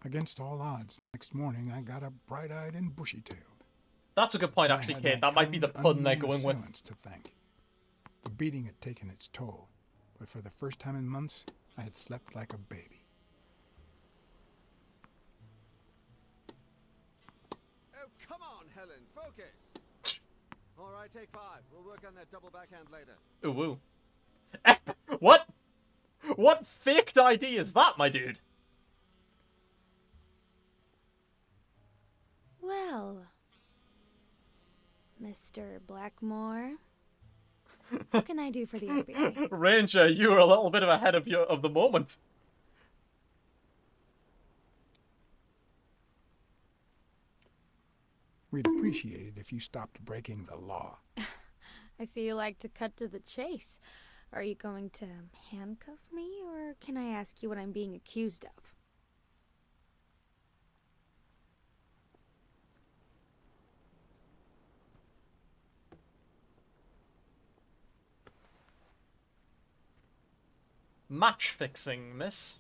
Against all odds, next morning I got up bright-eyed and bushy-tailed. That's a good point, And I actually, had Kate. my That might be the kind, pun they're unknown going with. assailants to thank. The beating had taken its toll, but for the first time in months, I had slept like a baby. Oh, come on, Helen, focus! All right, take 5. We'll work on that double backhand later. Ooh, woo. What? What faked ID is that, my dude? Well, Mr. Blackmore, what can I do for the FBI? Ranger, you were a little bit ahead of the moment. We'd appreciate it if you stopped breaking the law. I see you like to cut to the chase. Are you going to handcuff me, or can I ask you what I'm being accused of? Match fixing, miss.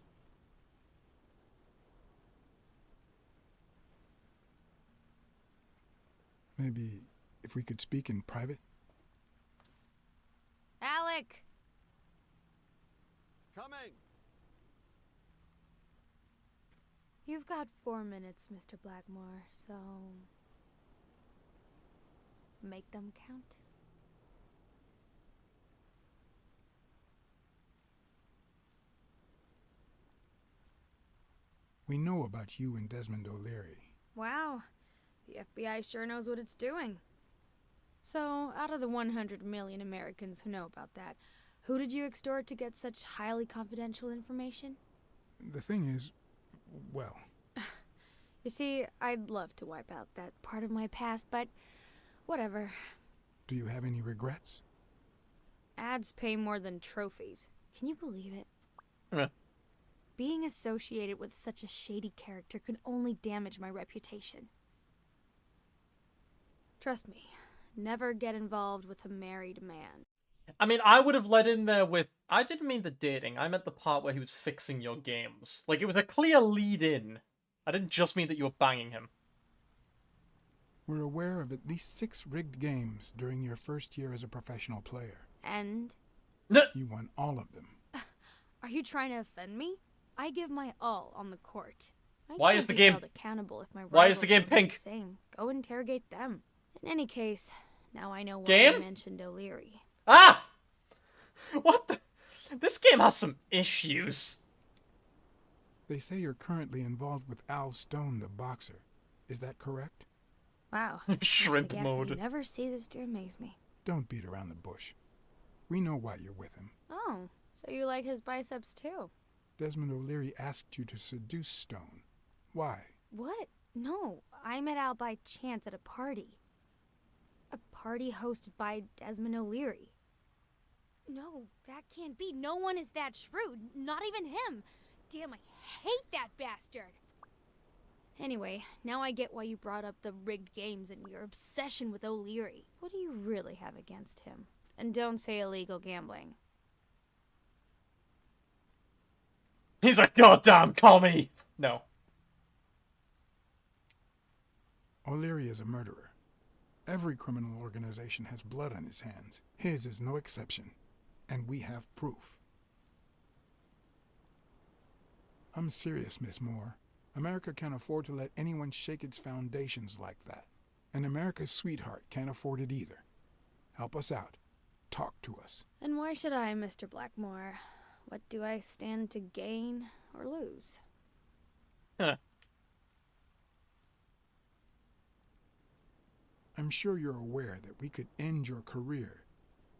Maybe if we could speak in private? Alec! Coming! You've got 4 minutes, Mr. Blackmore, so... make them count. We know about you and Desmond O'Leary. Wow, the FBI sure knows what it's doing. So, out of the 100 million Americans who know about that, who did you extort to get such highly confidential information? The thing is, well... You see, I'd love to wipe out that part of my past, but whatever. Do you have any regrets? Ads pay more than trophies. Can you believe it? Yeah. Being associated with such a shady character could only damage my reputation. Trust me, never get involved with a married man. I mean, I would have let in there with... I didn't mean the dating. I meant the part where he was fixing your games. Like, it was a clear lead-in. I didn't just mean that you were banging him. We're aware of at least 6 rigged games during your first year as a professional player. And? You won all of them. Are you trying to offend me? I give my all on the court. Why is the game... held accountable if my Why is the game rivals don't do pink? the same. Go interrogate them. In any case, now I know why Game? I mentioned O'Leary. Ah! What the... This game has some issues. They say you're currently involved with Al Stone, the boxer. Is that correct? Wow. Shrimp I guess mode. he never ceases to amaze me. Don't beat around the bush. We know why you're with him. Oh, so you like his biceps too? Desmond O'Leary asked you to seduce Stone. Why? What? No, I met Al by chance at a party. A party hosted by Desmond O'Leary. No, that can't be. No one is that shrewd. Not even him. Damn, I hate that bastard. Anyway, now I get why you brought up the rigged games and your obsession with O'Leary. What do you really have against him? And don't say illegal gambling. He's a goddamn commie! No. O'Leary is a murderer. Every criminal organization has blood on his hands. His is no exception. And we have proof. I'm serious, Miss Moore. America can't afford to let anyone shake its foundations like that. And America's sweetheart can't afford it either. Help us out. Talk to us. And why should I, Mr. Blackmore? What do I stand to gain or lose? Huh. I'm sure you're aware that we could end your career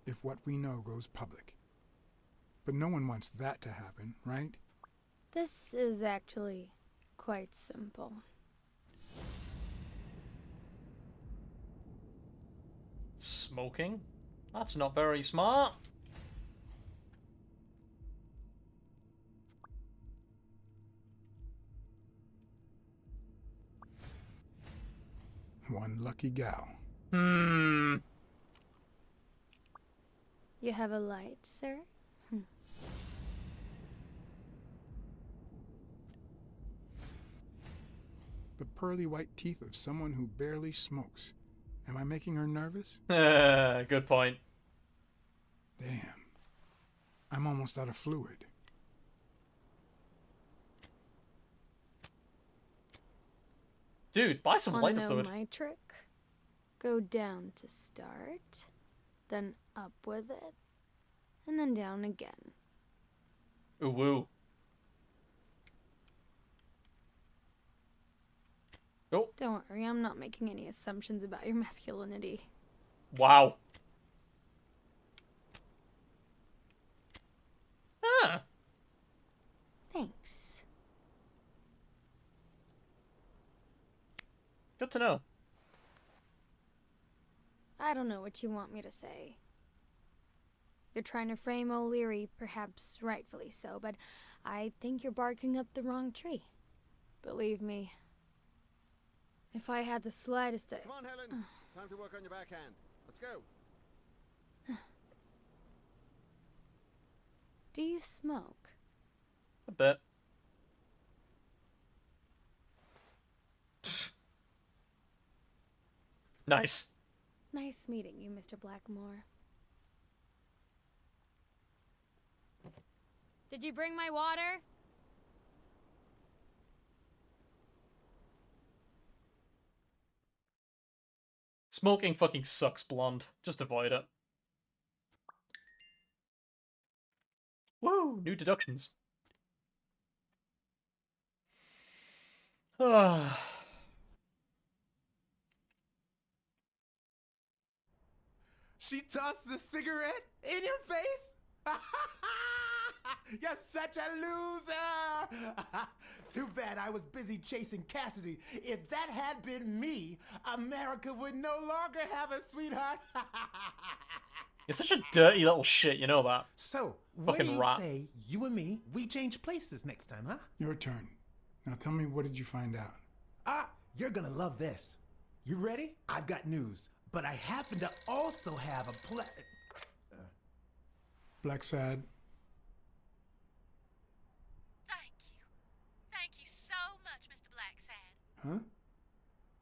if what we know goes public. But no one wants that to happen, right? This is actually quite simple. Smoking? That's not very smart. One lucky gal. Hmm. You have a light, sir? The pearly white teeth of someone who barely smokes. Am I making her nervous? Good point. Damn. I'm almost out of fluid. Dude, buy some Wanna lighter know fluid. my trick? Go down to start, then up with it, and then down again. Ooh woo. Oh, Don't worry, I'm not making any assumptions about your masculinity. wow. Ah. Thanks. Good to know. I don't know what you want me to say. You're trying to frame O'Leary, perhaps rightfully so, but I think you're barking up the wrong tree. Believe me, if I had the slightest... Come on, Helen. Time to work on your backhand. Let's go. Do you smoke? A bit. Nice. Nice meeting you, Mr. Blackmore. Did you bring my water? Smoking fucking sucks, blonde. Just avoid it. Woo! New deductions. Ah. She tossed a cigarette in your face? You're such a loser! Too bad I was busy chasing Cassidy. If that had been me, America would no longer have a sweetheart. You're such a dirty little shit, you know that. So, when Fucking do you rat. say you and me, we change places next time, huh? Your turn. Now tell me, what did you find out? You're gonna love this. You ready? I've got news, but I happen to also have a Blacksad, Thank you so much, Mr. Blacksad. huh?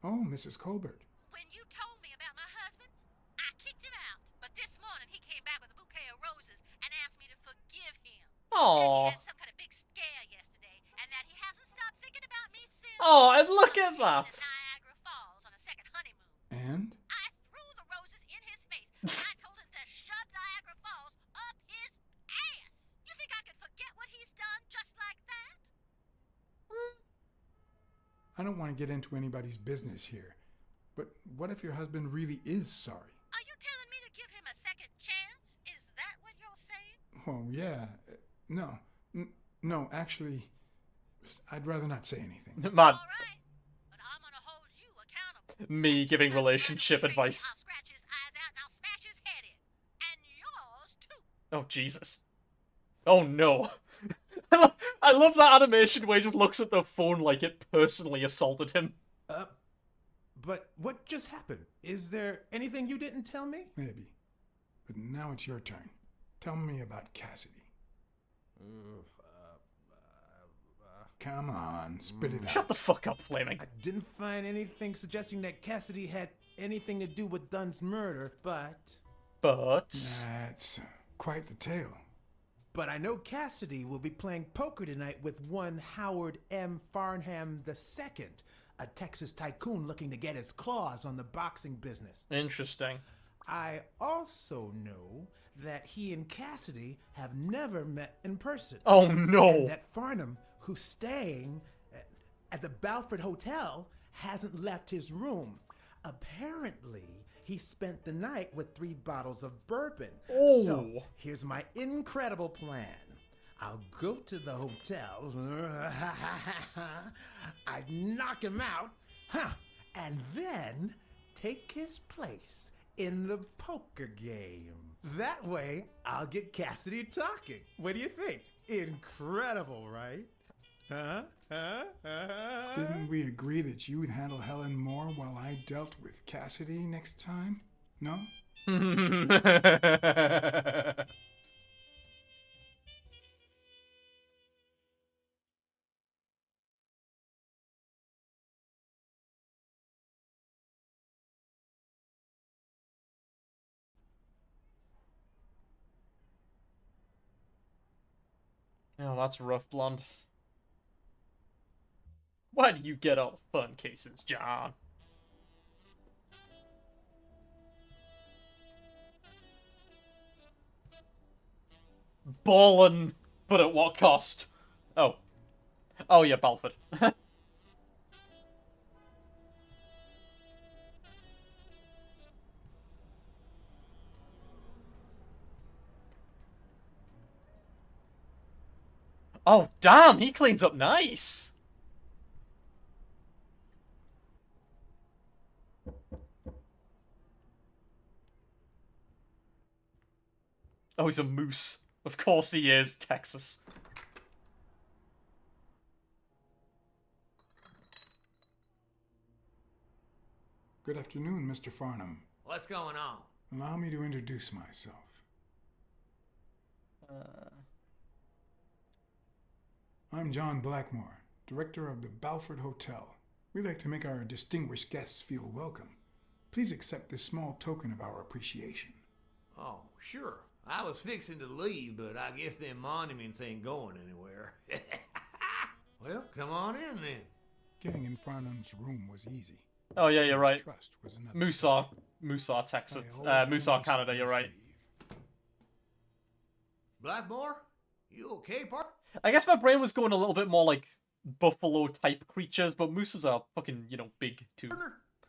Oh, Mrs. Colbert. When you told me about my husband, I kicked him out. But this morning he came back with a bouquet of roses and asked me to forgive him. He said Aww. he had some kind of big scare yesterday and that he hasn't stopped thinking about me since. Oh, and look at Taking him that. to Niagara Falls on a second honeymoon. And? I threw the roses in his face and I told him to shove Niagara Falls up his ass. You think I could forget what he's done just like that? I don't want to get into anybody's business here, but what if your husband really is sorry? Are you telling me to give him a second chance? Is that what you're saying? Well, yeah. No, actually, I'd rather not say anything. Man, All right, but I'm gonna hold you accountable. me giving Next time I relationship find him crazy, advice. I'll scratch his eyes out and I'll smash his head in, and yours too. Oh, Jesus. Oh, no. I love that animation where he just looks at the phone like it personally assaulted him. But what just happened? Is there anything you didn't tell me? Maybe. But now it's your turn. Tell me about Cassidy. Come on, spit it Shut out. the fuck up, Flaming. I didn't find anything suggesting that Cassidy had anything to do with Dunn's murder, but But... That's quite the tale. I know Cassidy will be playing poker tonight with one Howard M. Farnham II, a Texas tycoon looking to get his claws on the boxing business. Interesting. I also know that he and Cassidy have never met in person. Oh, no. And that Farnham, who's staying at the Balford Hotel, hasn't left his room. Apparently, he spent the night with 3 bottles of bourbon. Oh. So, here's my incredible plan. I'll go to the hotel, I'd knock him out, and then take his place in the poker game. That way, I'll get Cassidy talking. What do you think? Incredible, right? Didn't we agree that you would handle Helen more while I dealt with Cassidy next time? No? Oh, that's rough, Blonde. Why do you get all the fun cases, John? Ballin', but at what cost? Oh. Oh yeah, Balford. Oh damn, he cleans up nice. Oh, he's a moose. Of course he is, Texas. Good afternoon, Mr. Farnham. What's going on? Allow me to introduce myself. I'm John Blackmore, director of the Balford Hotel. We like to make our distinguished guests feel welcome. Please accept this small token of our appreciation. Oh, sure. I was fixing to leave, but I guess them monuments ain't going anywhere. Well, come on in then. Getting in Farnham's room was easy. Oh yeah, you're right. Trust was another Moosaw, Texas. I always Moosaw, had Canada, my you're right. sleeve. Blackmore? You okay, part? I guess my brain was going a little bit more like buffalo type creatures, but mooses are fucking, big too.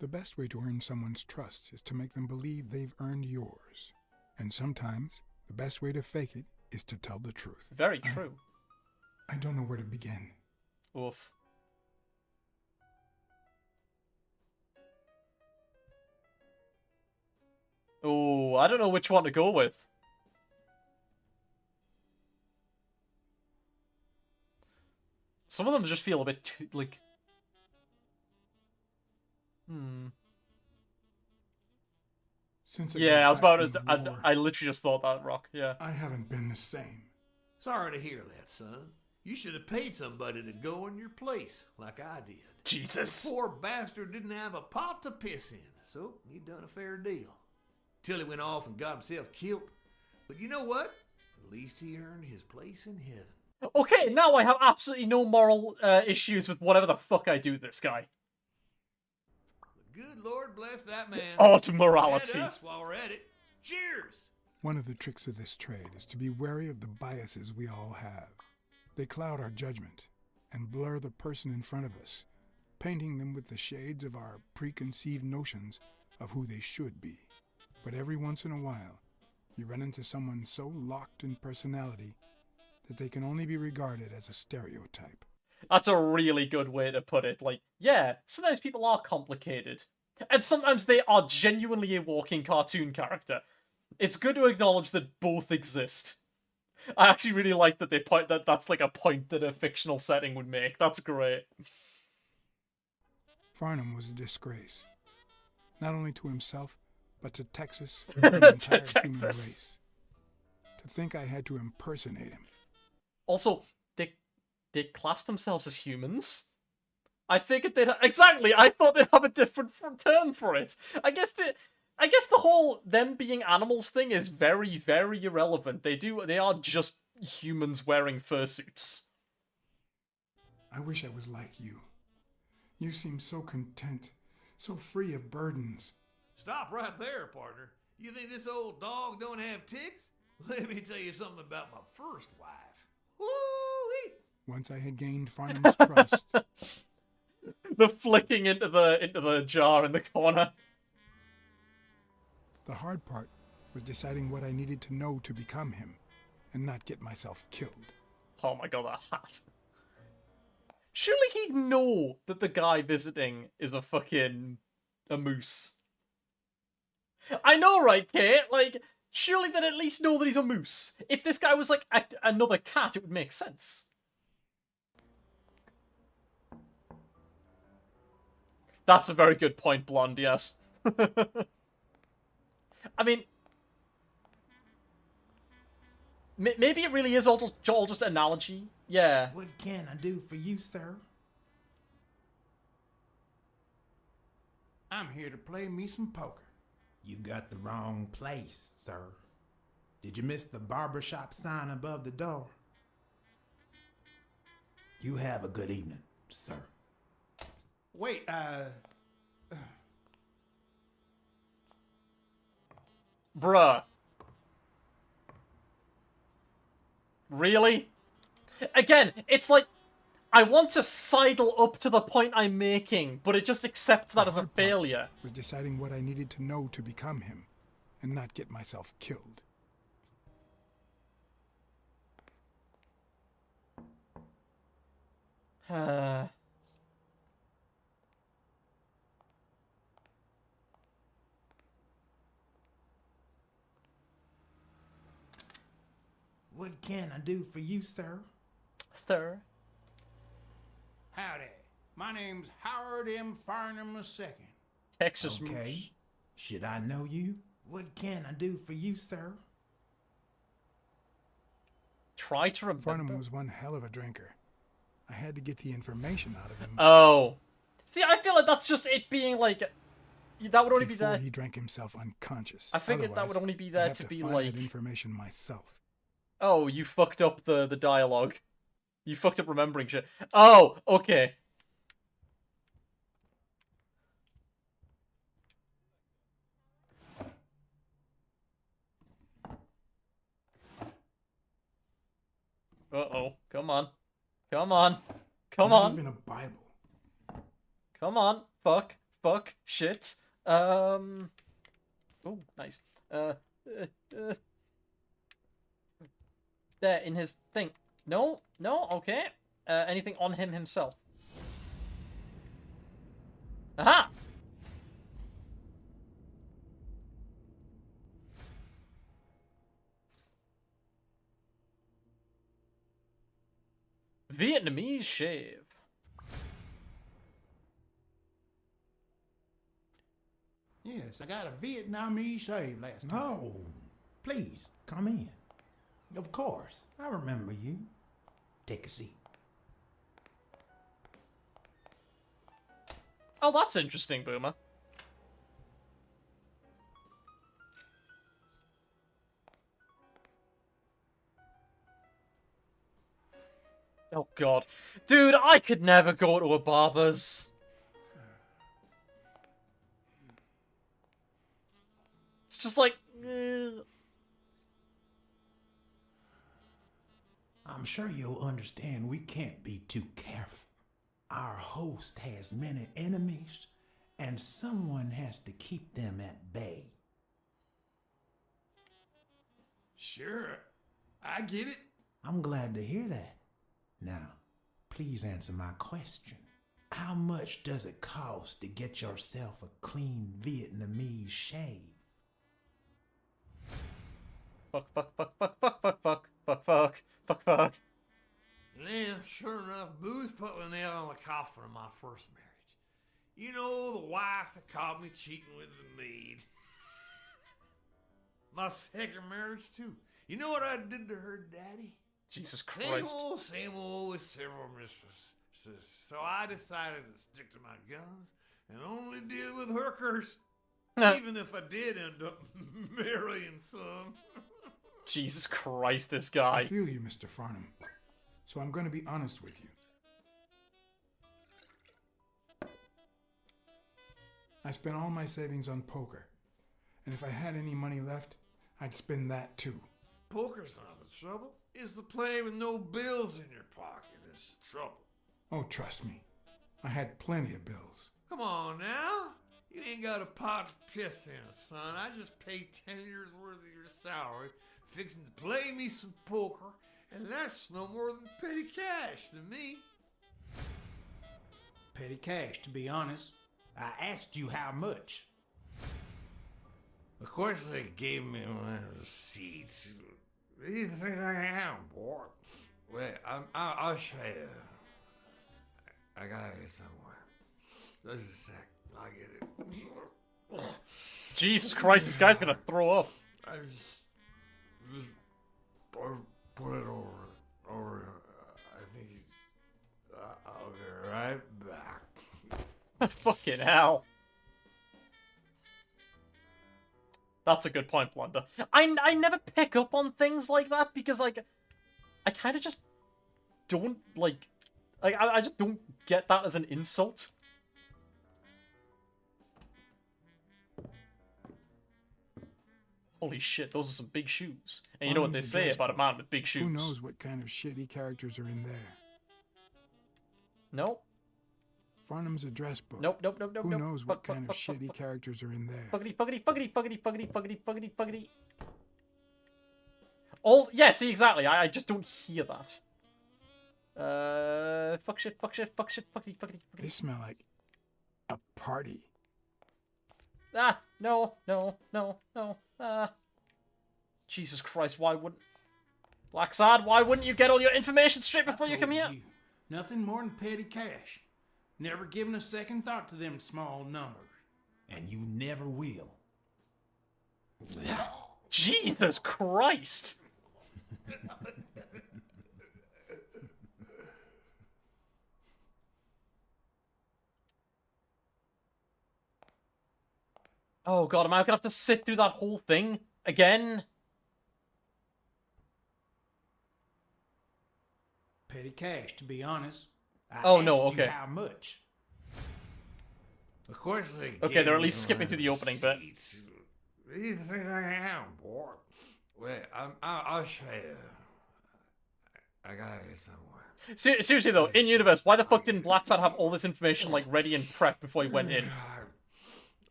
The best way to earn someone's trust is to make them believe they've earned yours. And sometimes, the best way to fake it is to tell the truth. Very true. I don't know where to begin. Oof. Oh, I don't know which one to go with. Some of them just feel a bit too, like... Since Yeah, I was about to... I, I literally just thought that, Rock, yeah. I haven't been the same. Sorry to hear that, son. You should have paid somebody to go in your place, like I did. Jesus. The poor bastard didn't have a pot to piss in, so he done a fair deal. Till he went off and got himself killed. But you know what? At least he earned his place in heaven. Okay, now I have absolutely no moral issues with whatever the fuck I do to this guy. The good Lord bless that man. Odd morality. And us while we're at it. Cheers! One of the tricks of this trade is to be wary of the biases we all have. They cloud our judgment and blur the person in front of us, painting them with the shades of our preconceived notions of who they should be. But every once in a while, you run into someone so locked in personality that they can only be regarded as a stereotype. That's a really good way to put it. Like, yeah, sometimes people are complicated. And sometimes they are genuinely a walking cartoon character. It's good to acknowledge that both exist. I actually really like that they point that's like a point that a fictional setting would make. That's great. Farnham was a disgrace, not only to himself, but to Texas and the entire human race. To think I had to impersonate him. Also, they class themselves as humans. I figured they'd exactly. I thought they'd have a different term for it. I guess the whole them being animals thing is very, very irrelevant. They are just humans wearing fursuits. I wish I was like you. You seem so content, so free of burdens. Stop right there, partner. You think this old dog don't have ticks? Let me tell you something about my first wife. Woo-wee! Once I had gained Farnham's trust, The flicking into the jar in the corner. the hard part was deciding what I needed to know to become him, and not get myself killed. Oh my god, that hat. Surely he'd know that the guy visiting is a moose. I know, right, Kate? Like, surely they'd at least know that he's a moose. If this guy was like another cat, it would make sense. That's a very good point, Blonde, yes. I mean, maybe it really is all just analogy. Yeah. What can I do for you, sir? I'm here to play me some poker. You got the wrong place, sir. Did you miss the barbershop sign above the door? You have a good evening, sir. Wait, Bruh. Really? Again, it's like, I want to sidle up to the point I'm making, but it just accepts that The as a hard part failure. was deciding what I needed to know to become him, and not get myself killed. What can I do for you, sir? Sir. Howdy. My name's Howard M. Farnham II. Texas Okay. Moose. Should I know you? What can I do for you, sir? Try to remember. Farnham was one hell of a drinker. I had to get the information out of him Oh. See, I feel like that's just it being like... That would only be before there... he drank himself unconscious. I figured that would Otherwise, only be I'd there have to be find like... that information myself. Oh, you fucked up the dialogue. You fucked up remembering shit. Oh, okay. Uh-oh. Come on. Come on. Come Not on. even a Bible. Come on. Fuck. Fuck. Shit. Oh, nice. There, in his thing. No? No? Okay. Anything on him himself? Aha! Vietnamese shave. Yes, I got a Vietnamese shave last time. No. Please, come in. Of course. I remember you. Take a seat. Oh, that's interesting, Boomer. Oh, God. Dude, I could never go to a barber's. It's just like... I'm sure you'll understand we can't be too careful. Our host has many enemies, and someone has to keep them at bay. sure, I get it. I'm glad to hear that. Now, please answer my question. How much does it cost to get yourself a clean Vietnamese shave? Fuck, fuck, fuck, fuck, fuck, fuck, fuck, fuck, fuck, fuck, fuck. Yeah, sure enough, booze put the nail on the coffin of my first marriage. You know, the wife that caught me cheating with the maid. My second marriage, too. You know what I did to her daddy? Jesus Same Christ. old with several mistresses. So I decided to stick to my guns and only deal with hookers. Even if I did end up marrying some. Jesus Christ, this I guy. feel you, Mr. Farnham. So I'm going to be honest with you. I spent all my savings on poker. And if I had any money left, I'd spend that too. Poker's not the trouble. It's the play with no bills in your pocket that's the trouble. Oh, trust me. I had plenty of bills. Come on now. You ain't got a pot to piss in, son. I just paid 10 years worth of your salary, fixing to play me some poker, and that's no more than petty cash to me. Petty cash, to be honest. I asked you how much. Of course, they gave me my receipts. These things I am, boy. Wait, I'll show you. I got it somewhere. Just a sec. I'll get it. Jesus Christ, this guy's gonna throw up. I just put it over. I think I'll be right back. Fucking hell. That's a good point, Blunder. I never pick up on things like that because, like, I kind of just don't, like... Like, I just don't get that as an insult. Holy shit, those are some big shoes. And you know what they Farnham's say address about a book. man with big shoes. Who knows what kind of shitty characters are in there? Nope. Farnham's address book. Nope, nope, nope, nope, Who nope. knows what Fuck, kind fuck, of fuck, shitty fuck. characters are in there? Fuckity, fuckity, fuckity, fuckity, fuckity, fuckity, fuckity, fuckity. All, yeah, see, exactly. I just don't hear that. Fuck shit, fuck shit, fuck shit, fuckity, fuckity, They fuckity. smell like a party. Ah, no, no, no, no, Jesus Christ, why wouldn't... Blacksad, why wouldn't you get all your information straight before you come here? Told you, nothing more than petty cash. Never given a second thought to them small numbers. And you never will. Jesus Christ! Oh god, am I gonna have to sit through that whole thing again? Petty cash, to be honest. I Oh, no, asked you okay. how much? Of course they Okay, they're at gave least me skipping through the opening bit. receipts. These things I am, boy. Wait, I'll show you. I got it somewhere. Seriously though, in universe, why the fuck didn't Blacksad have all this information like ready and prepped before he went in?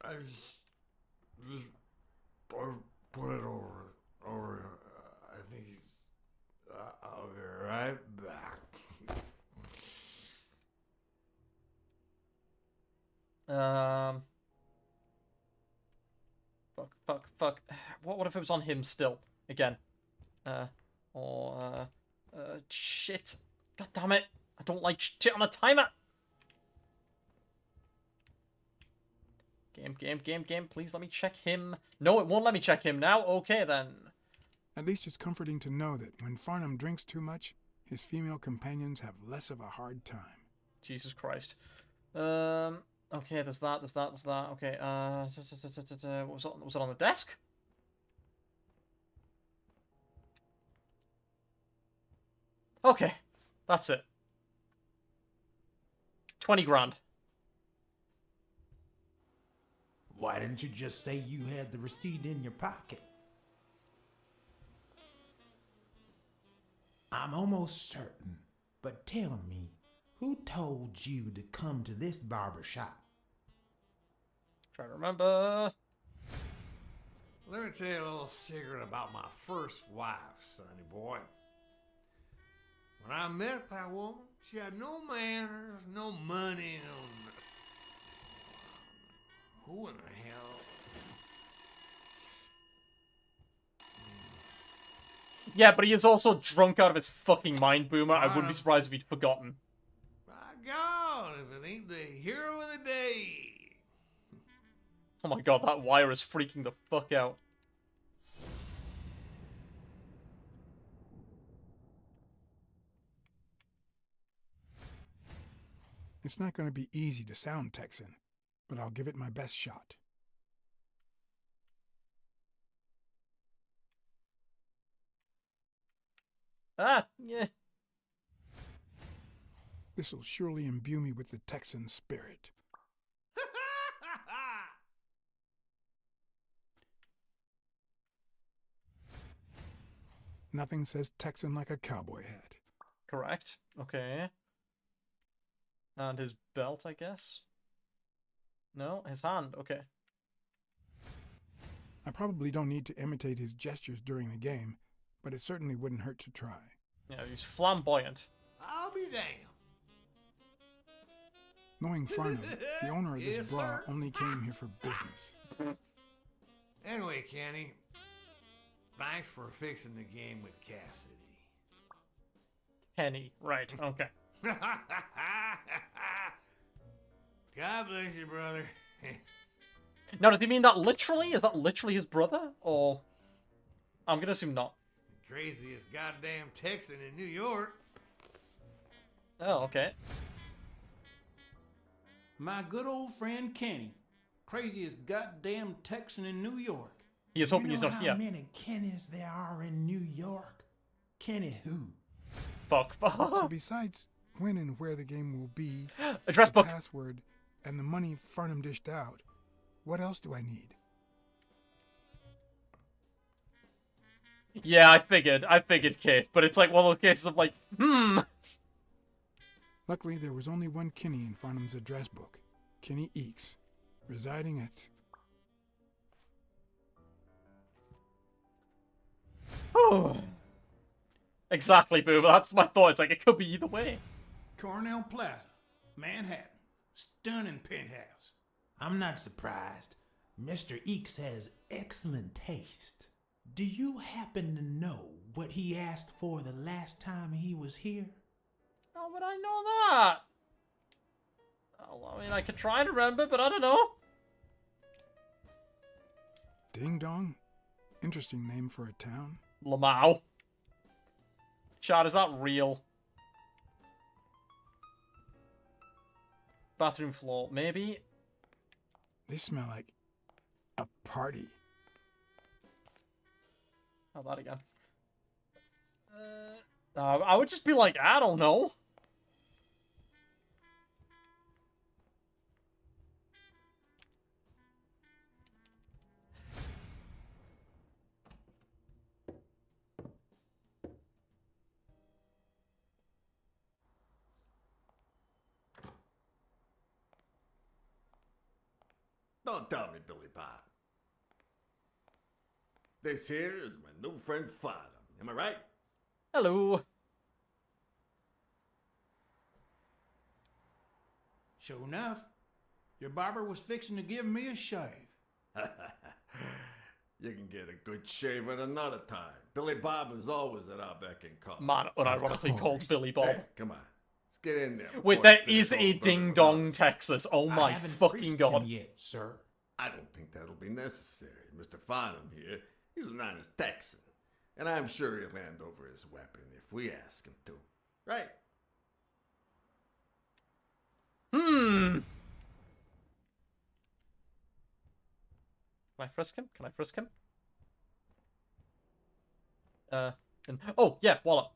I just put it over. I think he's. I'll be right back. Fuck. What if it was on him still? Again. Shit. God damn it. I don't like shit on a timer. Game. Please let me check him. No, it won't let me check him now. Okay, then. At least it's comforting to know that when Farnham drinks too much, his female companions have less of a hard time. Jesus Christ. Okay, there's that. Okay, was it on the desk? Okay, that's it. 20 grand. Why didn't you just say you had the receipt in your pocket? I'm almost certain, but tell me, who told you to come to this barber shop? Try to remember. Let me tell you a little secret about my first wife, sonny boy. When I met that woman, she had no manners, no money, no nothing. Who in the hell? Yeah, but he is also drunk out of his fucking mind, Boomer. I wouldn't be surprised if he'd forgotten. My God, if it ain't the hero of the day. Oh my god, that wire is freaking the fuck out. It's not going to be easy to sound Texan, but I'll give it my best shot. Ah, yeah. This'll surely imbue me with the Texan spirit. Nothing says Texan like a cowboy hat. Correct. Okay. And his belt, I guess? No, his hand. Okay. I probably don't need to imitate his gestures during the game, but it certainly wouldn't hurt to try. Yeah, he's flamboyant. I'll be damned. Knowing Farnham, the owner of this Yes, bra sir. only came here for business. Anyway, Kenny, thanks for fixing the game with Cassidy. Kenny. Right, okay. God bless you, brother. Now, does he mean that literally? Is that literally his brother? Or... I'm gonna assume not. Craziest goddamn Texan in New York. Oh, okay. My good old friend Kenny. Craziest goddamn Texan in New York. He is hoping you he's know not how here. many Kennys there are in New York? Kenny who? Fuck. So besides when and where the game will be, Address the book. password, and the money Farnham dished out, what else do I need? Yeah, I figured, Kate. But it's like one of those cases of like, Luckily, there was only one Kinney in Farnham's address book, Kinney Eakes, residing at... Exactly, Boo, but that's my thought. It's like, it could be either way. Cornell Plaza, Manhattan. Stunning penthouse. I'm not surprised. Mr. Eakes has excellent taste. Do you happen to know what he asked for the last time he was here? How would I know that? Well, I mean, I could try and remember, but I don't know. Ding Dong? Interesting name for a town. Lamau. Chad, is that real? Bathroom floor, maybe? They smell like a party. How that again? I would just be like, I don't know. Don't tell me, Billy Bob. This here is my new friend Farnham. Am I right? Hello. Sure enough, your barber was fixing to give me a shave. You can get a good shave at another time. Billy Bob is always at our beck and call. Man, unironically called Billy Bob. Hey, come on. Let's get in there. Wait, before there they finish is all a the Ding burger Dong, roast. Texas. Oh I my haven't fucking frisked god. him yet, sir. I don't think that'll be necessary. Mr. Farnham here, he's an honest Texan. And I'm sure he'll hand over his weapon if we ask him to. Right? Can I frisk him? Can I frisk him? Oh, yeah, wallet.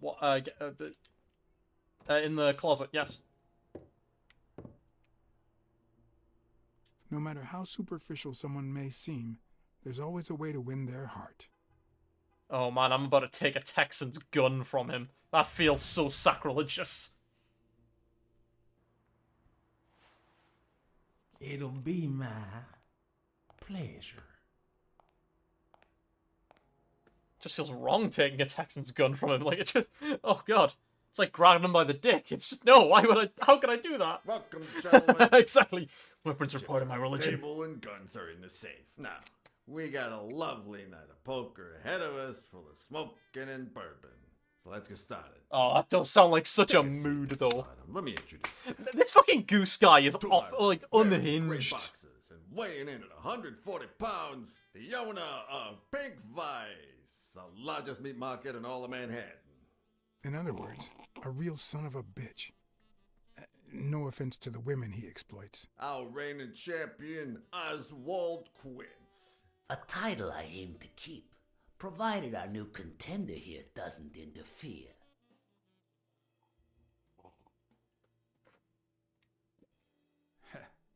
In the closet, yes. No matter how superficial someone may seem, there's always a way to win their heart. Oh man, I'm about to take a Texan's gun from him. That feels so sacrilegious. It'll be my pleasure. Just feels wrong taking a Texan's gun from him. Like, it's just, oh god. It's like grabbing him by the dick. It's just, no, why would I, how could I do that? Welcome, gentlemen. Exactly. Weapons are part of my religion. Table and guns are in the safe. Now, we got a lovely night of poker ahead of us full of smoking and bourbon. So let's get started. Oh, that does sound like such a Take seat, mood, Mr. though. Farnham. Let me introduce you. This fucking goose guy is To off, our like, very great unhinged. boxers and weighing in at 140 pounds, the owner of Pink Vice, the largest meat market in all of Manhattan. In other words, a real son of a bitch. No offense to the women he exploits. Our reigning champion, Oswald Quince. A title I aim to keep, provided our new contender here doesn't interfere.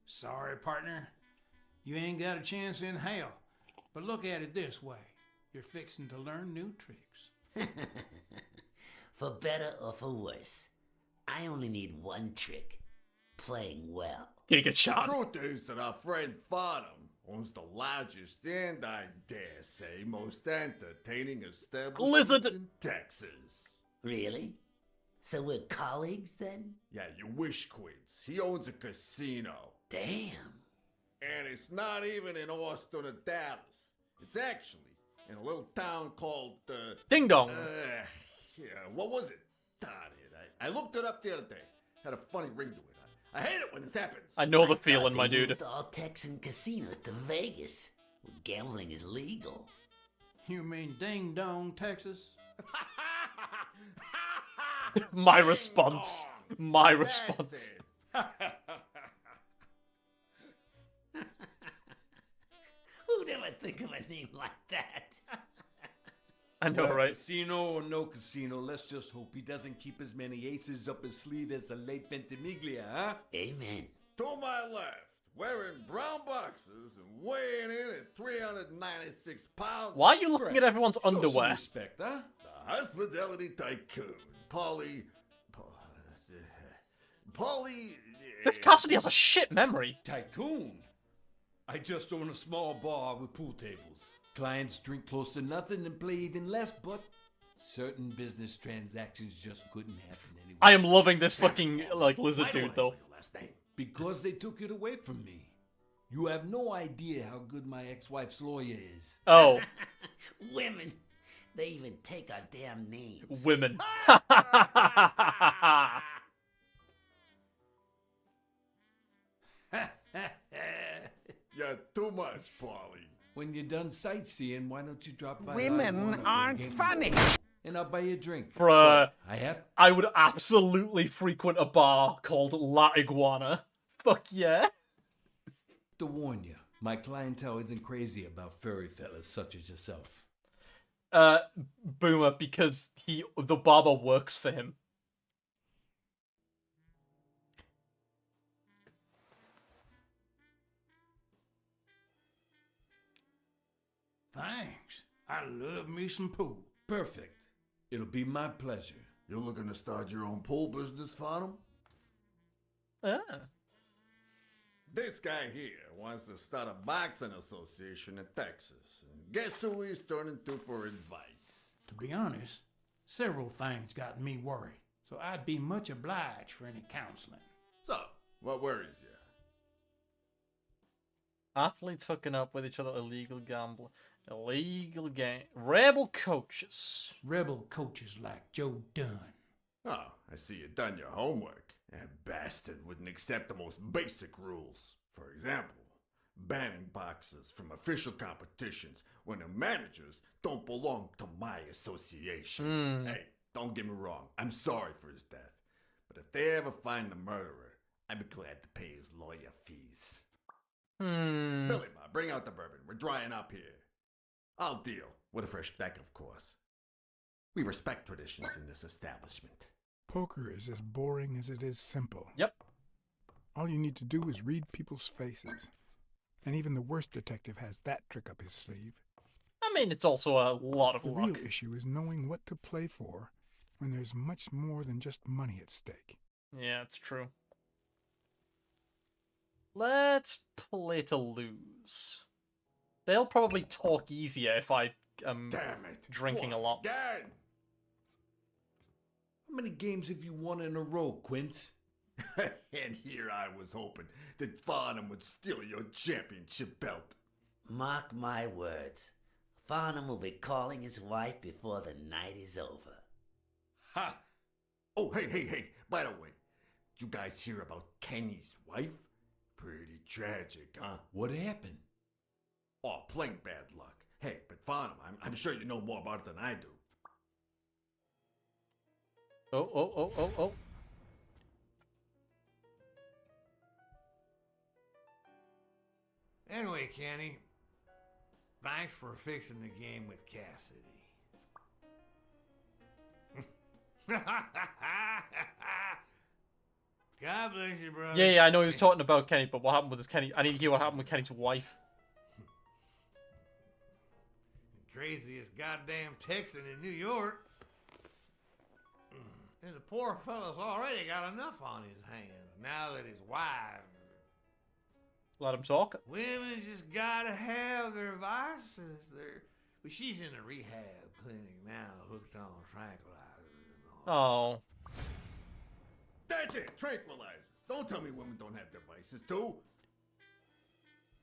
Sorry, partner. You ain't got a chance in hell. But look at it this way. You're fixing to learn new tricks. For better or for worse, I only need one trick. Playing well. Giga The shot. truth is that our friend Farnham owns the largest and, I dare say, most entertaining establishment Lizard. in Texas. Really? So we're colleagues then? Yeah, you wish, Quince. He owns a casino. Damn. And it's not even in Austin or Dallas. It's actually in a little town called, Ding dong. yeah, what was it? Darn it. I looked it up the other day. Had a funny ring to it. I hate it when this happens. I know the I thought feeling, they my dude. moved all Texan casinos to Vegas, where gambling is legal. You mean Ding Dong, Texas? My Ding response. dong. My That's response. it. Who'd ever think of a name like that? I know, Well, right? Casino or no casino, let's just hope he doesn't keep as many aces up his sleeve as the late Ventimiglia, huh? Amen. To my left, wearing brown boxers and weighing in at 396 pounds, Why are you looking Fred, at everyone's show some underwear? respect, huh? the hospitality tycoon, Polly. This Cassidy has a shit memory. Tycoon. I just own a small bar with pool tables. Clients drink close to nothing and play even less, but certain business transactions just couldn't happen anyway. I am loving this fucking, like, lizard dude, though. Last name. Because they took it away from me. You have no idea how good my ex-wife's lawyer is. Oh, Women. They even take our damn names. women. You're too much, Polly. When you're done sightseeing, why don't you drop by? Women aren't funny. And I'll buy you a drink. Bruh. But I I would absolutely frequent a bar called La Iguana. Fuck yeah. to warn you, my clientele isn't crazy about furry fellas such as yourself. Boomer, because the barber works for him. Thanks. I love me some pool. Perfect. It'll be my pleasure. You're looking to start your own pool business, Farnham? Ah. This guy here wants to start a boxing association in Texas. And guess who he's turning to for advice? To be honest, several things got me worried, so I'd be much obliged for any counseling. So, what worries you? Athletes hooking up with each other, illegal gambling, illegal game, rebel coaches. Rebel coaches like Joe Dunn. Oh, I see you done your homework. That bastard wouldn't accept the most basic rules. For example, banning boxers from official competitions when the managers don't belong to my association. Hey, don't get me wrong, I'm sorry for his death. But if they ever find the murderer, I'd be glad to pay his lawyer fees. Billy Bob, bring out the bourbon. We're drying up here. I'll deal. With a fresh deck, of course. We respect traditions in this establishment. Poker is as boring as it is simple. Yep. All you need to do is read people's faces. And even the worst detective has that trick up his sleeve. I mean, it's also a lot of The luck. real issue is knowing what to play for when there's much more than just money at stake. Yeah, it's true. Let's play to lose. They'll probably talk easier if I am Damn it. drinking a What lot. again? How many games have you won in a row, Quince? And here I was hoping that Farnham would steal your championship belt. Mark my words. Farnham will be calling his wife before the night is over. Ha! Oh, hey. By the way, did you guys hear about Kenny's wife? Pretty tragic, huh? What happened? Oh, plain bad luck. Hey, but Farnham, I'm sure you know more about it than I do. Oh. Anyway, Kenny, thanks for fixing the game with Cassidy. God bless you, brother. Yeah, I know he was talking about Kenny, but what happened with his Kenny? I need to hear what happened with Kenny's wife. Craziest goddamn Texan in New York. And the poor fella's already got enough on his hands now that his wife. Let him talk. Women just gotta have their vices. But she's in a rehab clinic now, hooked on tranquilizers and all. Oh. That's it, tranquilizers. Don't tell me women don't have devices, too.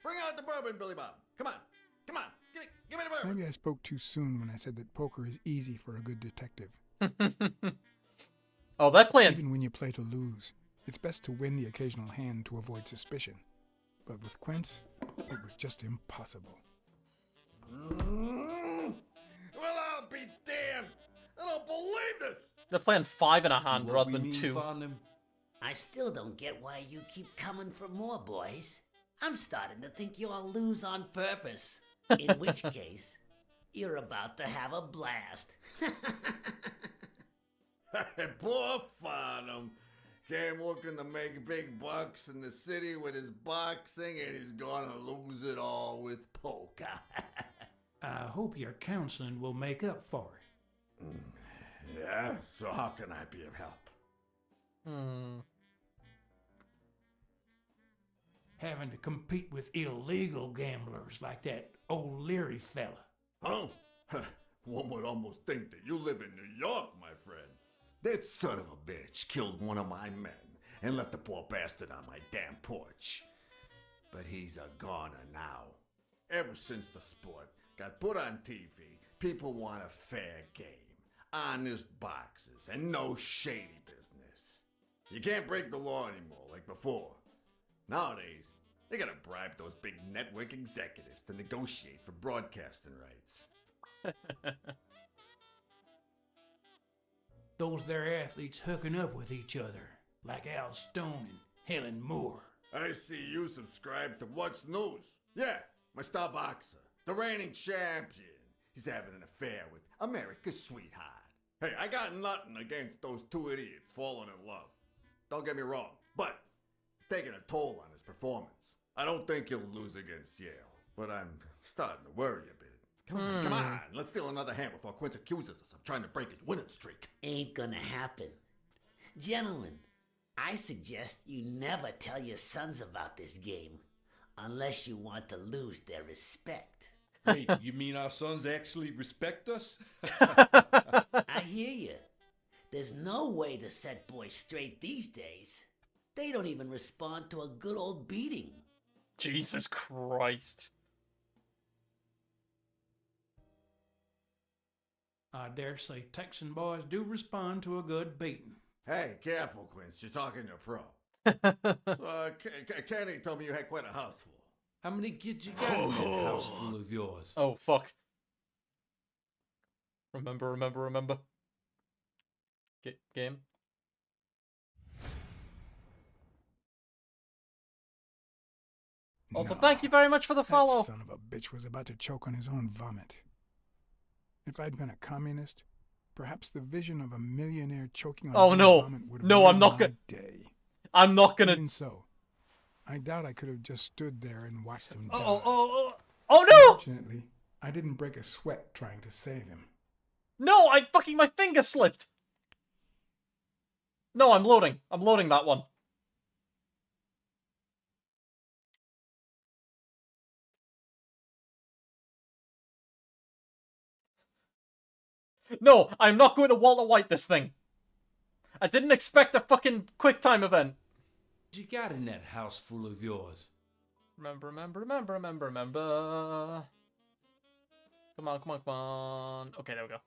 Bring out the bourbon, Billy Bob. Come on. Give me the bourbon. Maybe I spoke too soon when I said that poker is easy for a good detective. Oh, they're playing. Even when you play to lose, it's best to win the occasional hand to avoid suspicion. But with Quince, it was just impossible. Well, I'll be damned. I don't believe this. They're playing 5 in a hand See what rather we than mean, 2. Farnham? I still don't get why you keep coming for more, boys. I'm starting to think you all lose on purpose. In which case, You're about to have a blast. Poor Farnham. Came looking to make big bucks in the city with his boxing, and he's gonna lose it all with poker. I hope your counseling will make up for it. Yeah, so how can I be of help? Having to compete with illegal gamblers like that old Leary fella. Huh? One would almost think that you live in New York, my friend. That son of a bitch killed one of my men and left the poor bastard on my damn porch. But he's a goner now. Ever since the sport got put on TV, people want a fair game, honest boxers, and no shady business. You can't break the law anymore like before. Nowadays, they gotta bribe those big network executives to negotiate for broadcasting rights. Those there athletes hooking up with each other, like Al Stone and Helen Moore. I see you subscribe to What's News. Yeah, my star boxer, the reigning champion. He's having an affair with America's sweetheart. Hey, I got nothing against those two idiots falling in love. Don't get me wrong, but it's taking a toll on his performance. I don't think he'll lose against Yale, but I'm starting to worry a bit. Come on, let's steal another hand before Quince accuses us of trying to break his winning streak. Ain't gonna happen. Gentlemen, I suggest you never tell your sons about this game unless you want to lose their respect. Wait, you mean our sons actually respect us? I hear you. There's no way to set boys straight these days. They don't even respond to a good old beating. Jesus Christ. I dare say Texan boys do respond to a good beating. Hey, careful, Quince. You're talking to a pro. Kenny told me you had quite a house full. How many kids you got in that house full of yours? Oh, fuck. Remember. Game. Also, No, thank you very much for the follow. That son of a bitch was about to choke on his own vomit. If I'd been a communist, perhaps the vision of a millionaire choking on his own vomit would have made I'm not my gonna. day. I'm not gonna. Even so, I doubt I could have just stood there and watched him die. Oh no! Fortunately, I didn't break a sweat trying to save him. No, my finger slipped. No, I'm loading. I'm loading that one. No, I'm not going to Walter White this thing. I didn't expect a fucking QuickTime event. What you got in that house full of yours? Remember. Come on. Okay, there we go.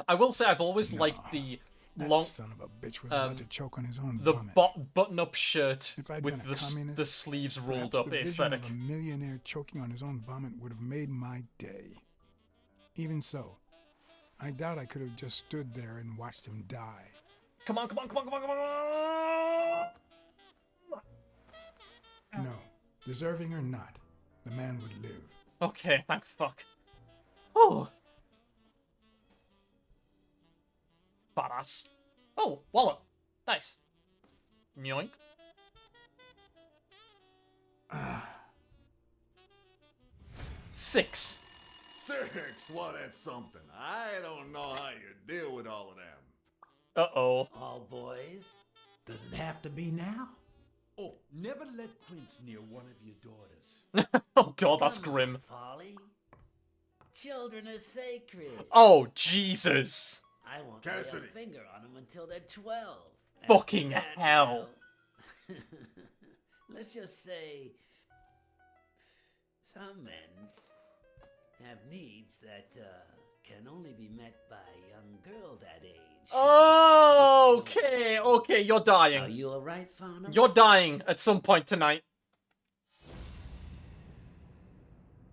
I will say I've always liked the That long, son of a bitch was about to choke on his own the vomit. button-up shirt If I'd with been a communist, the sleeves rolled perhaps up the vision aesthetic. of a millionaire choking on his own vomit would have made my day. Even so, I doubt I could have just stood there and watched him die. Come on. No, deserving or not, the man would live. Okay, thank fuck. Oh. Badass. Oh, wallet. Nice. Yoink. Six. Well, that's something. I don't know how you deal with all of them. Uh-oh. All boys? Does it have to be now? Oh, never let Quince near one of your daughters. Oh god, that's Come on, grim. Folly. Children are sacred. Oh, Jesus. I won't lay Cassidy. a finger on them until they're 12. Fucking After that, hell. well, let's just say some men have needs that can only be met by a young girl that age. Okay, you're Are dying. you alright, Farnham? You're dying at some point tonight.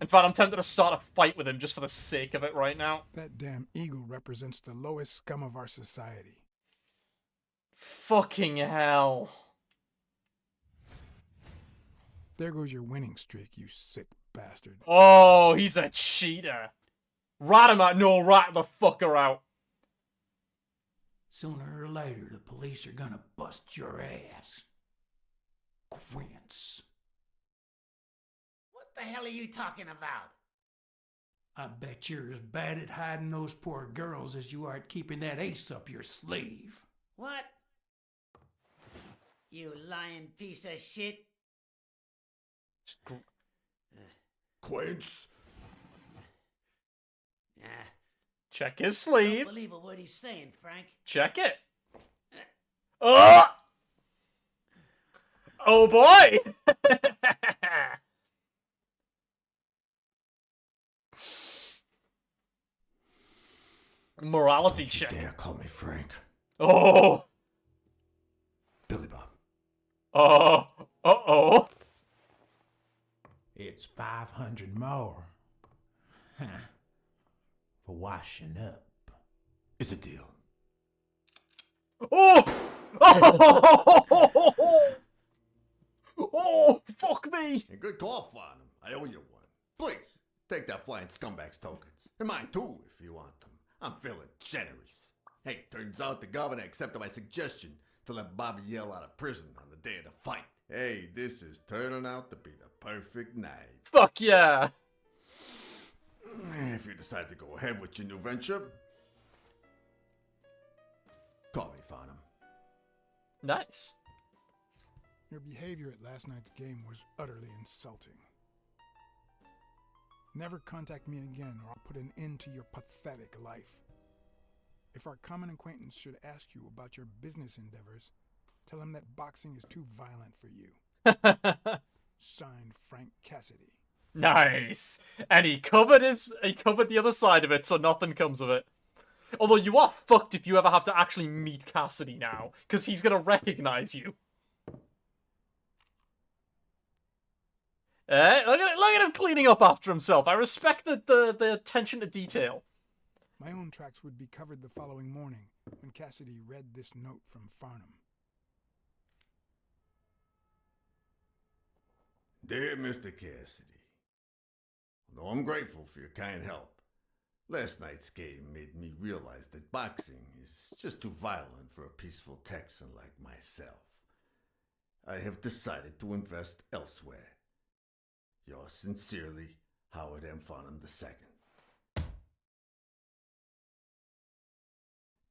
In fact, I'm tempted to start a fight with him just for the sake of it right now. That damn eagle represents the lowest scum of our society. Fucking hell. There goes your winning streak, you sick bastard. Oh, he's a cheater. Rat him out. No, rat the fucker out. Sooner or later, the police are gonna bust your ass. Quince. What the hell are you talking about? I bet you're as bad at hiding those poor girls as you are at keeping that ace up your sleeve. What? You lying piece of shit. Quince? Ah, Check his don't sleeve. believe a word he's saying, Frank. Check it. Oh! Oh boy! Morality check. Dare call me Frank. Oh! Billy Bob. Oh! Uh-oh. It's 500 more. Huh. For washing up. It's a deal. Oh! Oh! Oh! Fuck me! And good call, Farnham. I owe you one. Please, take that flying scumbag's tokens. And mine too, if you want them. I'm feeling generous. Hey, turns out the governor accepted my suggestion to let Bobby Yell out of prison on the day of the fight. Hey, this is turning out to be the perfect night. Fuck yeah! If you decide to go ahead with your new venture, call me, Farnham. Nice. Your behavior at last night's game was utterly insulting. Never contact me again or I'll put an end to your pathetic life. If our common acquaintance should ask you about your business endeavors, tell him that boxing is too violent for you. Signed, Frank Cassidy. Nice. And he covered the other side of it, so nothing comes of it. Although you are fucked if you ever have to actually meet Cassidy now, because he's gonna recognize you. Look at him cleaning up after himself. I respect the attention to detail. My own tracks would be covered the following morning when Cassidy read this note from Farnham. Dear Mr. Cassidy, although I'm grateful for your kind help, last night's game made me realize that boxing is just too violent for a peaceful Texan like myself. I have decided to invest elsewhere. Yours sincerely, Howard M. Farnham II.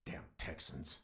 Damn Texans.